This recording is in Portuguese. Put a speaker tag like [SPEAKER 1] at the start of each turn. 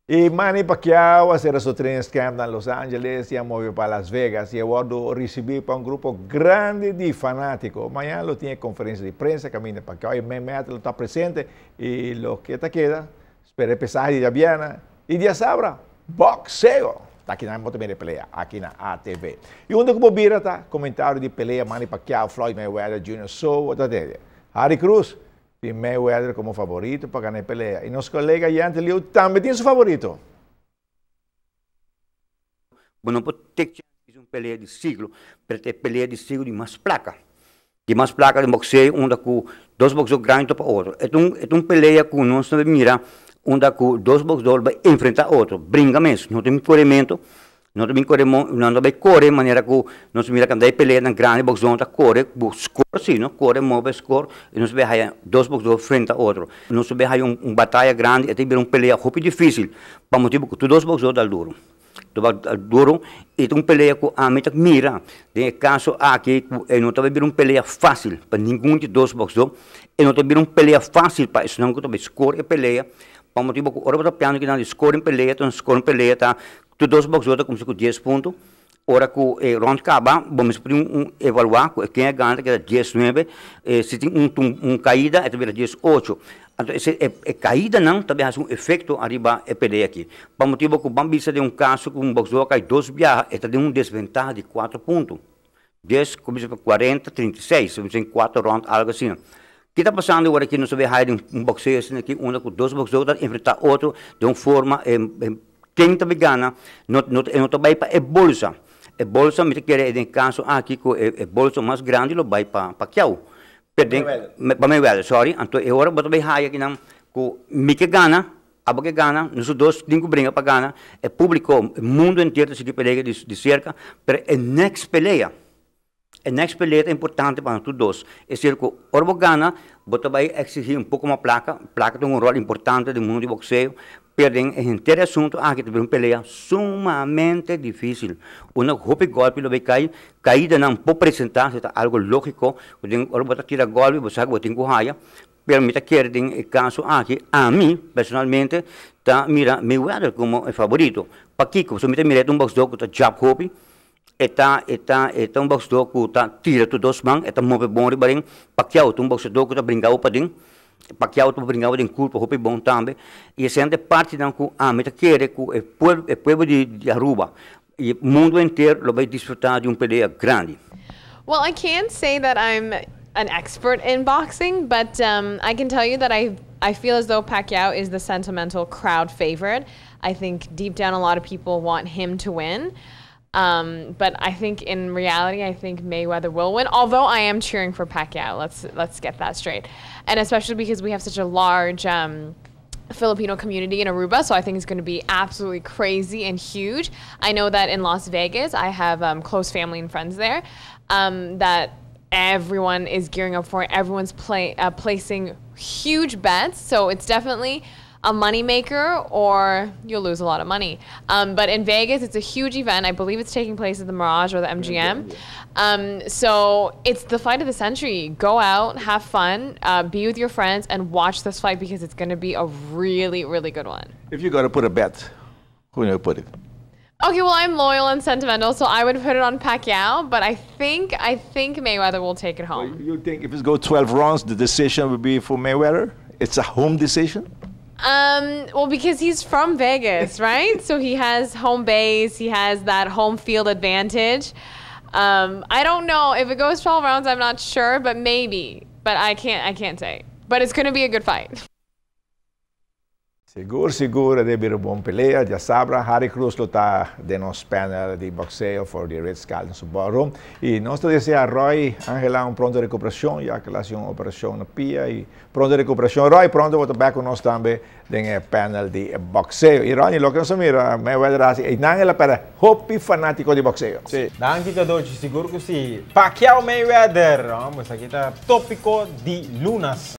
[SPEAKER 1] E Manny Pacquiao a ser su training camp em Los Angeles e moveu para Las Vegas e agora recebido para um grupo grande de fanáticos. Amanhã lo tinha conferência de prensa, Manny Pacquiao e Mayweather está presente e lo que está queda, espera pesaje de Viana e dia sabra, boxeo. Está aqui na moto de pelea, aqui na ATV. E onde como vira tá comentário de pelea Manny Pacquiao, Floyd Mayweather Jr. Harry Cruz e Mayweather como favorito para ganhar a pelea. E nosso colega Yante Liu também tem seu favorito.
[SPEAKER 2] Bueno, pode ter uma pelea de siglo, para ter pelea de siglo de mais placa. De mais placa de boxeio, onde com dois boxeadores grandes para outro. É uma pelea que nós não mira, onde com dois boxeadores vai enfrentar outro. Brinca mesmo, não tem corrimento. Não também corre de maneira que nós mira quando pelea na grande boxeador corre, score sim, não corre, move score e nós vemos dois boxeadores frente a outro. Nós vemos uma batalha grande e tem uma pelea muito difícil, para motivo que dois boxeadores dal duro. Duro e uma pelea que a mim mira. Tem caso aqui não está uma pelea fácil para nenhum de dois boxeadores e não está uma pelea fácil para isso não que está score e pelea. Para motivo que ora está piano que não score em pelea, então score em pelea tá tu dois boxeadores como se com 10 pontos. Ora que o round acaba, vamos evaluar quem é ganha, que é 19, se tem caída, é também 18. Então, essa caída não, também faz efeito arriba a pelea aqui. Para motivo que vamos ver de caso que boxeador cai 2 viagens, ele tem desvantagem de 4 pontos. 10, começa com 40, 36, vamos em 4 rounds, algo assim. O que está passando agora aqui, nós vemos boxeador assim aqui, onde com 2 boxeadores enfrentar outro de uma forma quem também ganha, não vai para a bolsa. A bolsa, me quer em caso aqui, que a bolsa mais grande, lo vai para Pacquiao. Para Mayweather, sorry. Então, agora, eu também raio aqui, que me que ganha, abo que ganha, nós dois, cinco brinca para ganhar, é público, o mundo inteiro, se que pelea de cerca, mas a next pelea é importante para nós dois. É certo que, agora, ganha, você vai exigir um pouco uma placa tem um rol importante no mundo de boxeio, perdem é inteiro assunto, que tem uma pelea sumamente difícil. Uma golpe lo vai cair, caída não pode apresentar, é algo lógico, agora você tira golpe, você sabe que tem que raia, permite que tem caso aqui, a mim, personalmente, mira Mayweather como favorito. Para Kiko, se me mira um boxeador que está jab golpe, é um boxeador que está tira tu dos mãos, é move bom de barim, Pacquiao, um boxeador que está brincando para dentro, Pacquiao tu brincava de culpa, roupa bom também, e essa é parte da que a meta quer que o povo de Aruba e o mundo inteiro vai desfrutar de pelea grande.
[SPEAKER 3] Well, I can't say that I'm an expert in boxing, but I can tell you that I feel as though Pacquiao is the sentimental crowd favorite. I think deep down a lot of people want him to win. But I think in reality, I think Mayweather will win. Although I am cheering for Pacquiao. Let's get that straight, and especially because we have such a large Filipino community in Aruba, so I think it's going to be absolutely crazy and huge. I know that in Las Vegas, I have close family and friends there that everyone is gearing up for it. Everyone's placing huge bets, so it's definitely a moneymaker or you'll lose a lot of money. But in Vegas, it's a huge event. I believe it's taking place at the Mirage or the MGM. So it's the fight of the century. Go out, have fun, be with your friends, and watch this fight because it's going to be a really, really good one.
[SPEAKER 1] If you got to put a bet, who will you put it?
[SPEAKER 3] Okay, well, I'm loyal and sentimental, so I would put it on Pacquiao, but I think Mayweather will take it home.
[SPEAKER 1] So you think if it goes 12 rounds, the decision will be for Mayweather? It's a home decision?
[SPEAKER 3] Well, because he's from Vegas, right? So he has home base, he has that home field advantage. I don't know if it goes 12 rounds, I'm not sure, but maybe. But I can't say. But it's going to be a good fight.
[SPEAKER 1] Seguro, deve ser uma boa pelea, já sabe, Harry Cruz está de nosso panel de boxeo for the Red Skull no ballroom. E nós desejamos a Roy Angela uma pronta recuperação, já que ela fez uma operação na pia, e pronta recuperação. Roy, pronto, volta back com nós também no panel de boxeo. E Roy, lo que nós mira, Mayweather, e Angela para hopi fanático de boxeo.
[SPEAKER 4] Sim, danke Kadochi, seguro que sim. Pacquiao Mayweather, vamos aqui está tópico de lunas.